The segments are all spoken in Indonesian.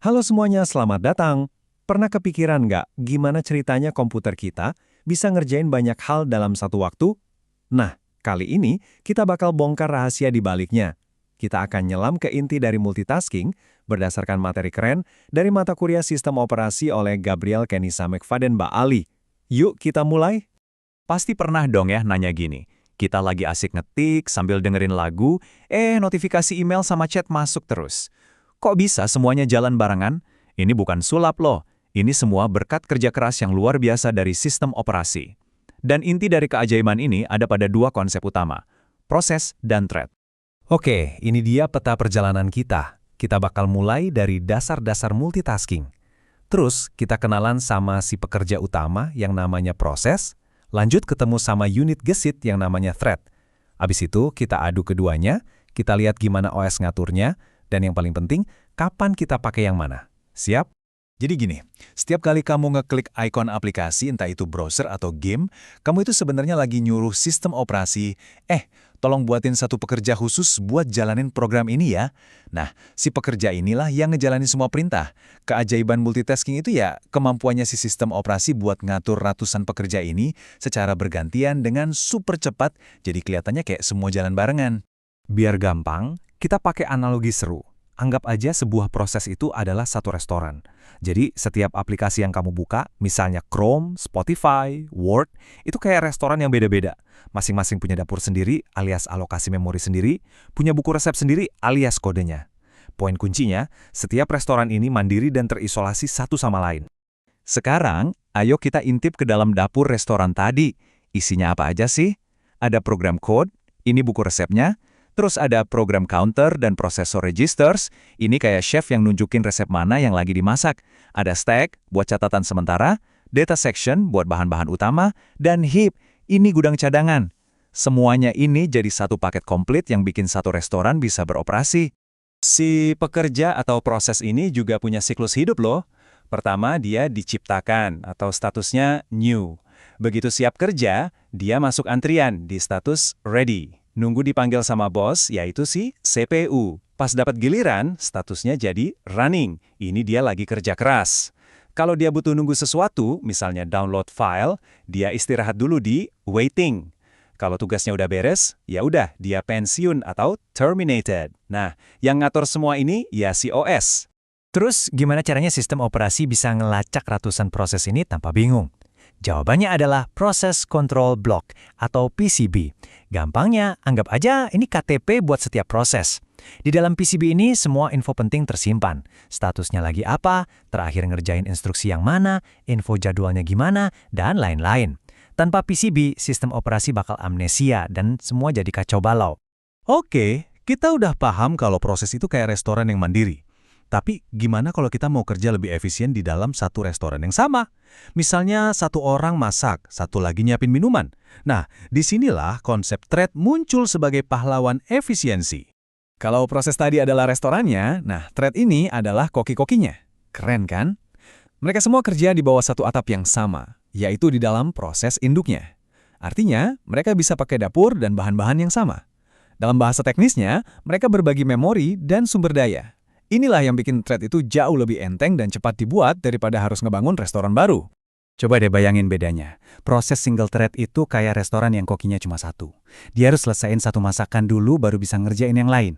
Halo semuanya, selamat datang. Pernah kepikiran nggak gimana ceritanya komputer kita bisa ngerjain banyak hal dalam satu waktu? Nah, kali ini kita bakal bongkar rahasia di baliknya. Kita akan nyelam ke inti dari multitasking berdasarkan materi keren dari mata kuliah sistem operasi oleh Gabriel Kenisa McFadden Baali. Yuk kita mulai. Pasti pernah dong ya nanya gini, kita lagi asik ngetik sambil dengerin lagu, notifikasi email sama chat masuk terus. Kok bisa semuanya jalan barengan? Ini bukan sulap loh, ini semua berkat kerja keras yang luar biasa dari sistem operasi. Dan inti dari keajaiban ini ada pada dua konsep utama, proses dan thread. Oke, ini dia peta perjalanan kita. Kita bakal mulai dari dasar-dasar multitasking. Terus kita kenalan sama si pekerja utama yang namanya proses, lanjut ketemu sama unit gesit yang namanya thread. Abis itu kita adu keduanya, kita lihat gimana OS ngaturnya, dan yang paling penting, kapan kita pakai yang mana. Siap? Jadi gini, setiap kali kamu ngeklik ikon aplikasi, entah itu browser atau game, kamu itu sebenarnya lagi nyuruh sistem operasi, tolong buatin satu pekerja khusus buat jalanin program ini ya. Nah, si pekerja inilah yang ngejalanin semua perintah. Keajaiban multitasking itu ya kemampuannya si sistem operasi buat ngatur ratusan pekerja ini secara bergantian dengan super cepat, jadi kelihatannya kayak semua jalan barengan. Biar gampang, kita pakai analogi seru. Anggap aja sebuah proses itu adalah satu restoran. Jadi setiap aplikasi yang kamu buka, misalnya Chrome, Spotify, Word, itu kayak restoran yang beda-beda. Masing-masing punya dapur sendiri alias alokasi memori sendiri, punya buku resep sendiri alias kodenya. Poin kuncinya, setiap restoran ini mandiri dan terisolasi satu sama lain. Sekarang, ayo kita intip ke dalam dapur restoran tadi. Isinya apa aja sih? Ada program code, ini buku resepnya. Terus ada program counter dan prosesor registers, ini kayak chef yang nunjukin resep mana yang lagi dimasak. Ada stack buat catatan sementara, data section buat bahan-bahan utama, dan heap, ini gudang cadangan. Semuanya ini jadi satu paket komplit yang bikin satu restoran bisa beroperasi. Si pekerja atau proses ini juga punya siklus hidup loh. Pertama, dia diciptakan atau statusnya new. Begitu siap kerja, dia masuk antrian di status ready. Nunggu dipanggil sama bos, yaitu si CPU. Pas dapat giliran, statusnya jadi running. Ini dia lagi kerja keras. Kalau dia butuh nunggu sesuatu, misalnya download file, dia istirahat dulu di waiting. Kalau tugasnya udah beres, ya udah dia pensiun atau terminated. Nah, yang ngatur semua ini ya si OS. Terus gimana caranya sistem operasi bisa ngelacak ratusan proses ini tanpa bingung? Jawabannya adalah Process Control Block atau PCB. Gampangnya, anggap aja ini KTP buat setiap proses. Di dalam PCB ini semua info penting tersimpan. Statusnya lagi apa, terakhir ngerjain instruksi yang mana, info jadwalnya gimana, dan lain-lain. Tanpa PCB, sistem operasi bakal amnesia dan semua jadi kacau balau. Oke, kita udah paham kalau proses itu kayak restoran yang mandiri. Tapi gimana kalau kita mau kerja lebih efisien di dalam satu restoran yang sama? Misalnya satu orang masak, satu lagi nyiapin minuman. Nah, disinilah konsep thread muncul sebagai pahlawan efisiensi. Kalau proses tadi adalah restorannya, nah thread ini adalah koki-kokinya. Keren kan? Mereka semua kerja di bawah satu atap yang sama, yaitu di dalam proses induknya. Artinya, mereka bisa pakai dapur dan bahan-bahan yang sama. Dalam bahasa teknisnya, mereka berbagi memori dan sumber daya. Inilah yang bikin thread itu jauh lebih enteng dan cepat dibuat daripada harus ngebangun restoran baru. Coba deh bayangin bedanya. Proses single thread itu kayak restoran yang kokinya cuma satu. Dia harus selesaiin satu masakan dulu baru bisa ngerjain yang lain.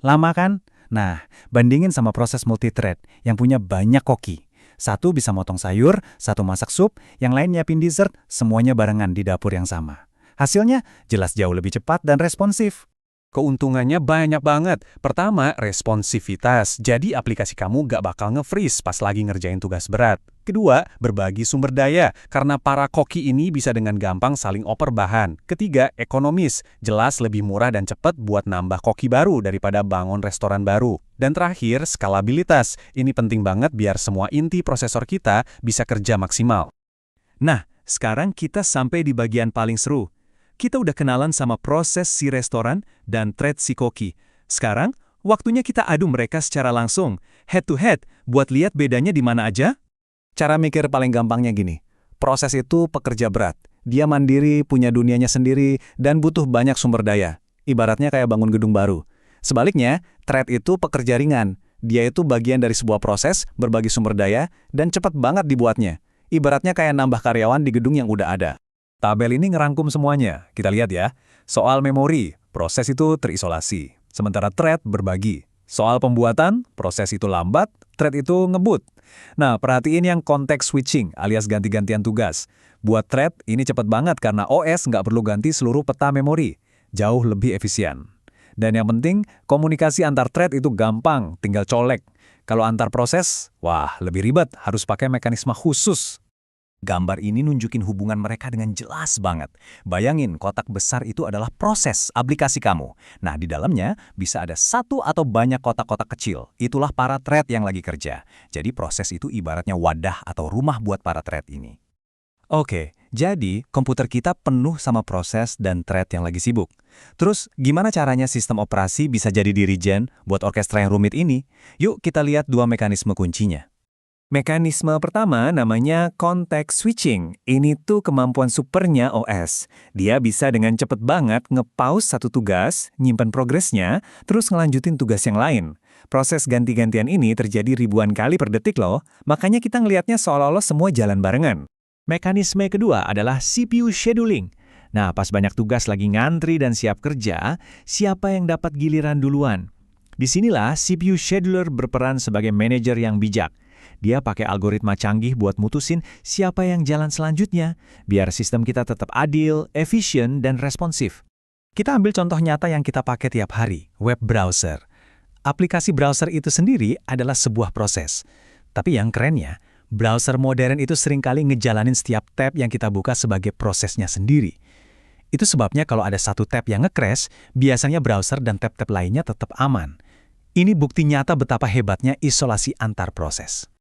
Lama kan? Nah, bandingin sama proses multi-thread yang punya banyak koki. Satu bisa motong sayur, satu masak sup, yang lain nyiapin dessert, semuanya barengan di dapur yang sama. Hasilnya jelas jauh lebih cepat dan responsif. Keuntungannya banyak banget. Pertama, responsivitas. Jadi aplikasi kamu gak bakal nge-freeze pas lagi ngerjain tugas berat. Kedua, berbagi sumber daya. Karena para koki ini bisa dengan gampang saling oper bahan. Ketiga, ekonomis. Jelas lebih murah dan cepat buat nambah koki baru daripada bangun restoran baru. Dan terakhir, skalabilitas. Ini penting banget biar semua inti prosesor kita bisa kerja maksimal. Nah, sekarang kita sampai di bagian paling seru. Kita udah kenalan sama proses si restoran dan thread si koki. Sekarang, waktunya kita adu mereka secara langsung, head to head, buat lihat bedanya di mana aja. Cara mikir paling gampangnya gini, proses itu pekerja berat. Dia mandiri, punya dunianya sendiri, dan butuh banyak sumber daya. Ibaratnya kayak bangun gedung baru. Sebaliknya, thread itu pekerja ringan. Dia itu bagian dari sebuah proses, berbagi sumber daya, dan cepat banget dibuatnya. Ibaratnya kayak nambah karyawan di gedung yang udah ada. Tabel ini ngerangkum semuanya. Kita lihat ya. Soal memori, proses itu terisolasi. Sementara thread berbagi. Soal pembuatan, proses itu lambat, thread itu ngebut. Nah, perhatiin yang konteks switching alias ganti-gantian tugas. Buat thread, ini cepat banget karena OS nggak perlu ganti seluruh peta memori. Jauh lebih efisien. Dan yang penting, komunikasi antar thread itu gampang, tinggal colek. Kalau antar proses, wah lebih ribet, harus pakai mekanisme khusus. Gambar ini nunjukin hubungan mereka dengan jelas banget. Bayangin, kotak besar itu adalah proses aplikasi kamu. Nah, di dalamnya bisa ada satu atau banyak kotak-kotak kecil. Itulah para thread yang lagi kerja. Jadi proses itu ibaratnya wadah atau rumah buat para thread ini. Oke, jadi komputer kita penuh sama proses dan thread yang lagi sibuk. Terus, gimana caranya sistem operasi bisa jadi dirijen buat orkestra yang rumit ini? Yuk kita lihat dua mekanisme kuncinya. Mekanisme pertama namanya context switching. Ini tuh kemampuan supernya OS. Dia bisa dengan cepet banget nge-pause satu tugas, nyimpan progresnya, terus ngelanjutin tugas yang lain. Proses ganti-gantian ini terjadi ribuan kali per detik loh, makanya kita ngelihatnya seolah-olah semua jalan barengan. Mekanisme kedua adalah CPU scheduling. Nah, pas banyak tugas lagi ngantri dan siap kerja, siapa yang dapat giliran duluan? Disinilah CPU scheduler berperan sebagai manajer yang bijak. Dia pakai algoritma canggih buat mutusin siapa yang jalan selanjutnya, biar sistem kita tetap adil, efisien, dan responsif. Kita ambil contoh nyata yang kita pakai tiap hari, web browser. Aplikasi browser itu sendiri adalah sebuah proses. Tapi yang kerennya, browser modern itu seringkali ngejalanin setiap tab yang kita buka sebagai prosesnya sendiri. Itu sebabnya kalau ada satu tab yang nge-crash, biasanya browser dan tab-tab lainnya tetap aman. Ini bukti nyata betapa hebatnya isolasi antar proses.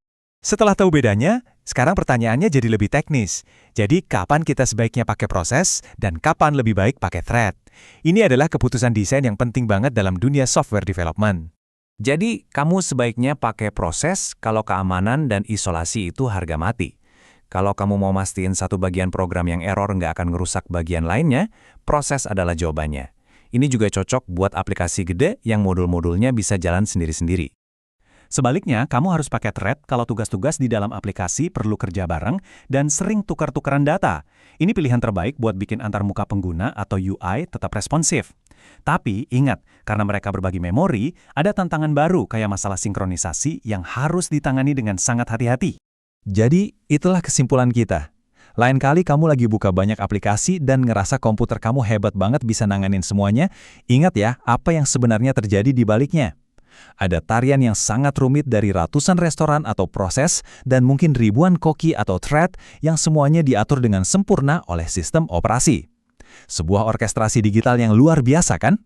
Setelah tahu bedanya, sekarang pertanyaannya jadi lebih teknis. Jadi, kapan kita sebaiknya pakai proses dan kapan lebih baik pakai thread? Ini adalah keputusan desain yang penting banget dalam dunia software development. Jadi, kamu sebaiknya pakai proses kalau keamanan dan isolasi itu harga mati. Kalau kamu mau mastiin satu bagian program yang error nggak akan ngerusak bagian lainnya, proses adalah jawabannya. Ini juga cocok buat aplikasi gede yang modul-modulnya bisa jalan sendiri-sendiri. Sebaliknya, kamu harus pakai thread kalau tugas-tugas di dalam aplikasi perlu kerja bareng dan sering tukar-tukaran data. Ini pilihan terbaik buat bikin antarmuka pengguna atau UI tetap responsif. Tapi ingat, karena mereka berbagi memori, ada tantangan baru kayak masalah sinkronisasi yang harus ditangani dengan sangat hati-hati. Jadi, itulah kesimpulan kita. Lain kali kamu lagi buka banyak aplikasi dan ngerasa komputer kamu hebat banget bisa nanganin semuanya, ingat ya apa yang sebenarnya terjadi di baliknya. Ada tarian yang sangat rumit dari ratusan restoran atau proses dan mungkin ribuan koki atau thread yang semuanya diatur dengan sempurna oleh sistem operasi. Sebuah orkestrasi digital yang luar biasa kan?